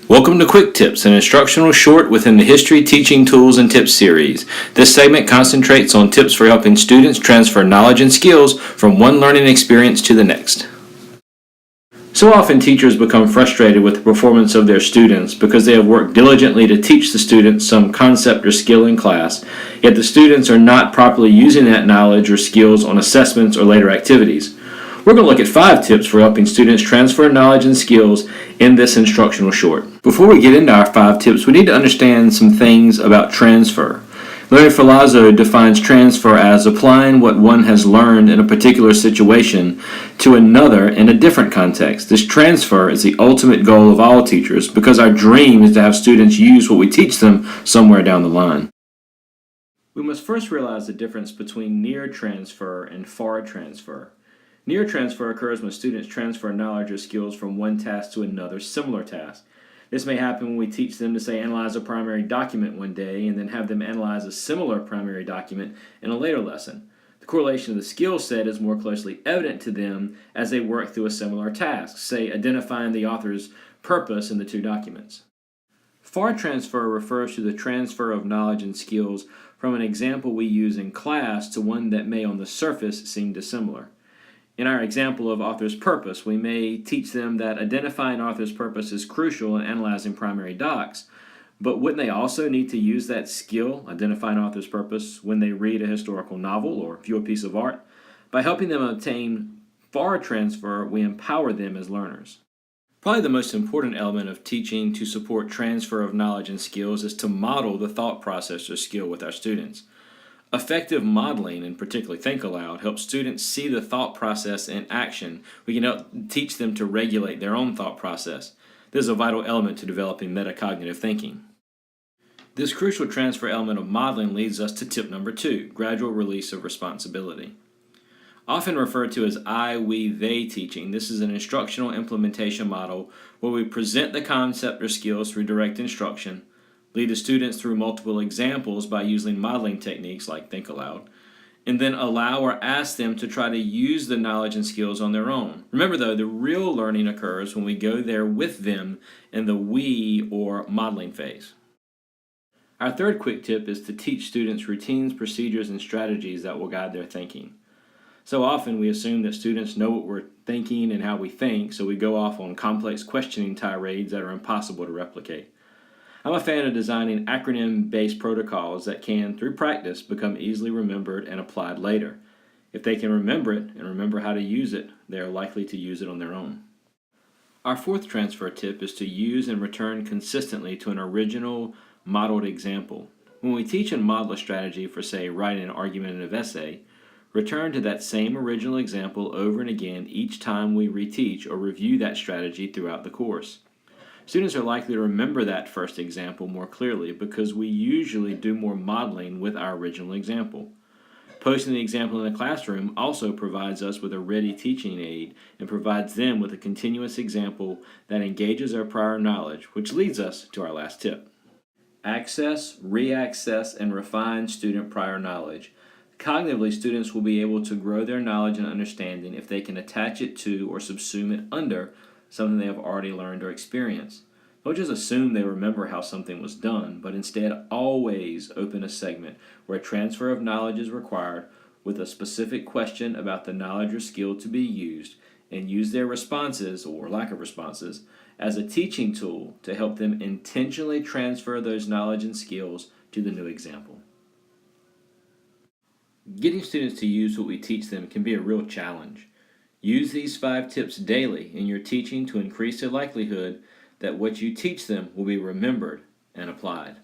Welcome to Quick Tips, an instructional short within the History Teaching Tools and Tips series. This segment concentrates on tips for helping students transfer knowledge and skills from one learning experience to the next. So often teachers become frustrated with the performance of their students because they have worked diligently to teach the students some concept or skill in class, yet the students are not properly using that knowledge or skills on assessments or later activities. We're going to look at 5 tips for helping students transfer knowledge and skills in this instructional short. Before we get into our 5 tips, we need to understand some things about transfer. Larry Filazzo defines transfer as applying what one has learned in a particular situation to another in a different context. This transfer is the ultimate goal of all teachers because our dream is to have students use what we teach them somewhere down the line. We must first realize the difference between near transfer and far transfer. Near transfer occurs when students transfer knowledge or skills from one task to another similar task. This may happen when we teach them to, say, analyze a primary document one day and then have them analyze a similar primary document in a later lesson. The correlation of the skill set is more closely evident to them as they work through a similar task, say identifying the author's purpose in the 2 documents. Far transfer refers to the transfer of knowledge and skills from an example we use in class to one that may on the surface seem dissimilar. In our example of author's purpose, we may teach them that identifying author's purpose is crucial in analyzing primary docs, but wouldn't they also need to use that skill, identifying author's purpose, when they read a historical novel or view a piece of art? By helping them obtain far transfer, we empower them as learners. Probably the most important element of teaching to support transfer of knowledge and skills is to model the thought process or skill with our students. Effective modeling, and particularly Think Aloud, helps students see the thought process in action. We can help teach them to regulate their own thought process. This is a vital element to developing metacognitive thinking. This crucial transfer element of modeling leads us to tip number 2, gradual release of responsibility. Often referred to as I, we, they teaching, this is an instructional implementation model where we present the concept or skills through direct instruction, lead the students through multiple examples by using modeling techniques like Think Aloud, and then allow or ask them to try to use the knowledge and skills on their own. Remember though, the real learning occurs when we go there with them in the we or modeling phase. Our third quick tip is to teach students routines, procedures, and strategies that will guide their thinking. So often we assume that students know what we're thinking and how we think, so we go off on complex questioning tirades that are impossible to replicate. I'm a fan of designing acronym-based protocols that can, through practice, become easily remembered and applied later. If they can remember it and remember how to use it, they are likely to use it on their own. Our 4th transfer tip is to use and return consistently to an original modeled example. When we teach and model a strategy for, say, writing an argumentative essay, return to that same original example over and again each time we reteach or review that strategy throughout the course. Students are likely to remember that first example more clearly because we usually do more modeling with our original example. Posting the example in the classroom also provides us with a ready teaching aid and provides them with a continuous example that engages our prior knowledge, which leads us to our last tip. Access, re-access, and refine student prior knowledge. Cognitively, students will be able to grow their knowledge and understanding if they can attach it to or subsume it under something they have already learned or experienced. Don't just assume they remember how something was done, but instead always open a segment where a transfer of knowledge is required with a specific question about the knowledge or skill to be used, and use their responses, or lack of responses, as a teaching tool to help them intentionally transfer those knowledge and skills to the new example. Getting students to use what we teach them can be a real challenge. Use these 5 tips daily in your teaching to increase the likelihood that what you teach them will be remembered and applied.